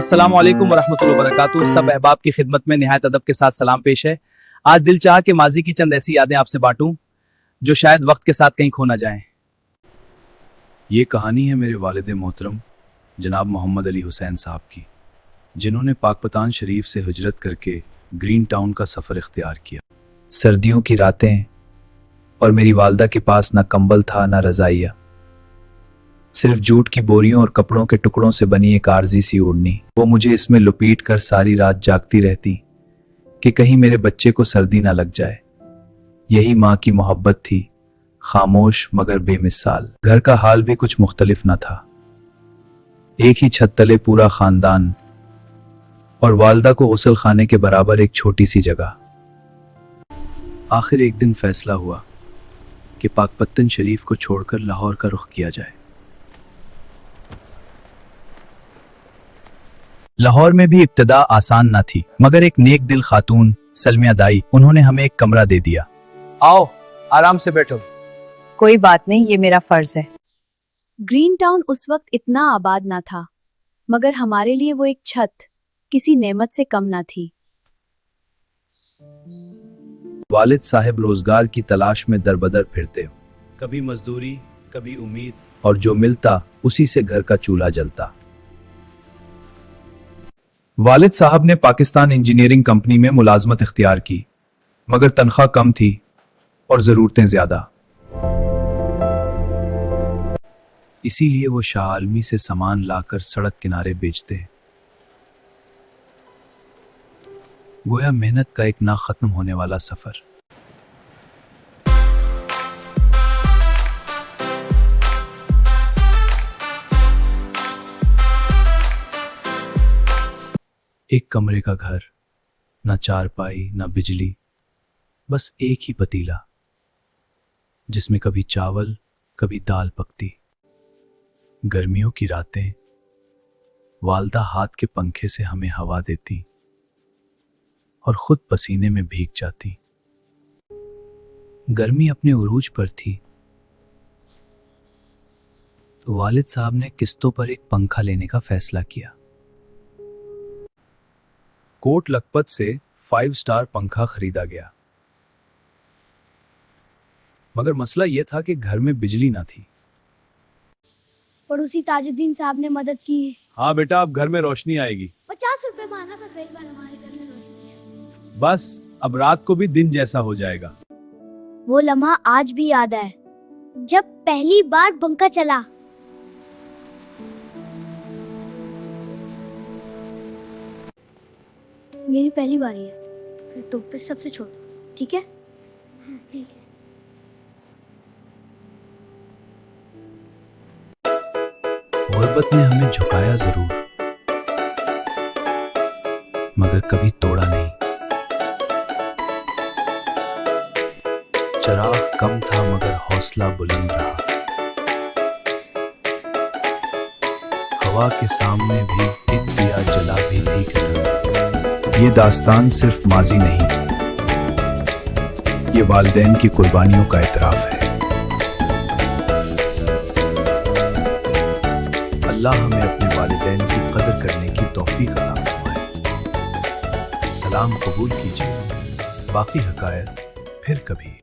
अस्सलाम वालेकुम वरहमतुल्लाहि वबरकातुहू। सब अहबाब की खिदमत में निहायत अदब के साथ सलाम पेश है। आज दिल चाहा कि माजी की चंद ऐसी यादें आपसे बांटूं जो शायद वक्त के साथ कहीं खो ना जाएं। ये कहानी है मेरे वालिद मोहतरम जनाब मोहम्मद अली हुसैन साहब की, जिन्होंने पाकपतान शरीफ से हिजरत करके ग्रीन टाउन का सफ़र इख्तियार किया। सर्दियों की रातें और मेरी वालदा के पास ना कंबल था ना रज़ाइया, सिर्फ जूट की बोरियों और कपड़ों के टुकड़ों से बनी एक आरजी सी ओढ़नी। वो मुझे इसमें लुपीट कर सारी रात जागती रहती कि कहीं मेरे बच्चे को सर्दी ना लग जाए। यही माँ की मोहब्बत थी, खामोश मगर बेमिसाल। घर का हाल भी कुछ मुख्तलिफ न था। एक ही छत तले पूरा खानदान और वालदा को गुस्ल खाने के बराबर एक छोटी सी जगह। आखिर एक दिन फैसला हुआ कि पाकपत्तन शरीफ को छोड़कर लाहौर का रुख किया जाए। लाहौर में भी इब्तिदा आसान न थी, मगर एक नेक दिल खातून सलमिया दाई, उन्होंने हमें एक कमरा दे दिया। आओ आराम से बैठो। कोई बात नहीं, ये मेरा फर्ज है। ग्रीन टाउन उस वक्त इतना आबाद ना था, मगर हमारे लिए वो एक छत किसी नेमत से कम ना थी। वालिद साहब रोजगार की तलाश में दरबदर फिरते हो, कभी मजदूरी कभी उम्मीद, और जो मिलता उसी से घर का चूल्हा जलता। वालिद साहब ने पाकिस्तान इंजीनियरिंग कंपनी में मुलाजमत इख्तियार की, मगर तनख्वाह कम थी और जरूरतें ज्यादा। इसीलिए वो शाह आलमी से सामान लाकर सड़क किनारे बेचते। गोया मेहनत का एक ना खत्म होने वाला सफर। एक कमरे का घर, ना चारपाई ना बिजली, बस एक ही पतीला जिसमें कभी चावल कभी दाल पकती। गर्मियों की रातें वालदा हाथ के पंखे से हमें हवा देती और खुद पसीने में भीग जाती। गर्मी अपने उरूज पर थी तो वालिद साहब ने किस्तों पर एक पंखा लेने का फैसला किया। कोट लखपत से 5 स्टार पंखा खरीदा गया, मगर मसला यह था कि घर में बिजली ना थी। पड़ोसी ताजुद्दीन साहब ने मदद की। हाँ बेटा, अब घर में रोशनी आएगी। 50 रुपए माना, पर पहली बार हमारे घर में रोशनी है। बस अब रात को भी दिन जैसा हो जाएगा। वो लम्हा आज भी याद है जब पहली बार पंखा चला। मेरी पहली बारी है, तो फिर सबसे छोटा, ठीक है? ठीक है। गुर्बत ने हमें झुकाया जरूर, मगर कभी तोड़ा नहीं। चराग कम था मगर हौसला बुलंद रहा। हवा के सामने भी एक दिया जला भी दिख रहा। ये दास्तान सिर्फ माजी नहीं, ये वालिदैन की कुर्बानियों का इतराफ है। अल्लाह हमें अपने वालिदैन की कदर करने की तौफीक अता फरमाए। सलाम कबूल कीजिए। बाकी हकायत फिर कभी।